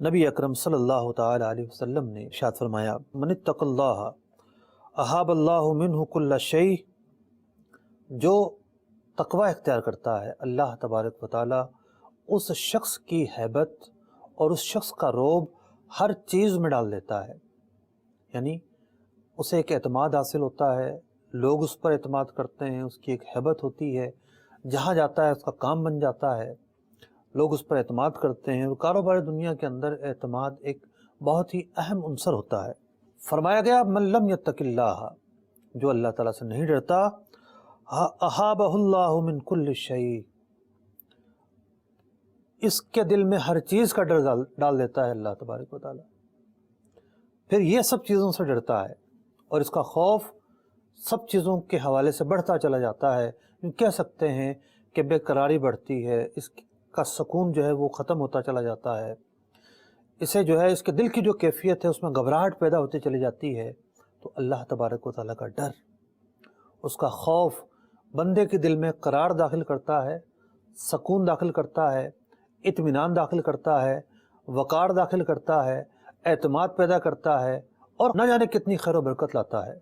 نبی اکرم صلی اللہ تعالی علیہ وسلم نے ارشاد فرمایا من اتق اللہ احاب اللہ منہ کل شیء، جو تقوی اختیار کرتا ہے اللہ تبارک و تعالی اس شخص کی ہیبت اور اس شخص کا رعب ہر چیز میں ڈال دیتا ہے، یعنی اسے ایک اعتماد حاصل ہوتا ہے، لوگ اس پر اعتماد کرتے ہیں، اس کی ایک ہیبت ہوتی ہے، جہاں جاتا ہے اس کا کام بن جاتا ہے، لوگ اس پر اعتماد کرتے ہیں، اور کاروبار دنیا کے اندر اعتماد ایک بہت ہی اہم عنصر ہوتا ہے۔ فرمایا گیا من لم یتق اللہ، جو اللہ تعالیٰ سے نہیں ڈرتا، احابہ اللہ من کل شیء، اس کے دل میں ہر چیز کا ڈر ڈال دیتا ہے اللہ تبارک و تعالیٰ، پھر یہ سب چیزوں سے ڈرتا ہے اور اس کا خوف سب چیزوں کے حوالے سے بڑھتا چلا جاتا ہے۔ یوں کہہ سکتے ہیں کہ بے قراری بڑھتی ہے، اس کا سکون جو ہے وہ ختم ہوتا چلا جاتا ہے، اسے جو ہے اس کے دل کی جو کیفیت ہے اس میں گھبراہٹ پیدا ہوتی چلی جاتی ہے۔ تو اللہ تبارک و تعالیٰ کا ڈر، اس کا خوف بندے کے دل میں قرار داخل کرتا ہے، سکون داخل کرتا ہے، اطمینان داخل کرتا ہے، وقار داخل کرتا ہے، اعتماد پیدا کرتا ہے، اور نہ جانے کتنی خیر و برکت لاتا ہے۔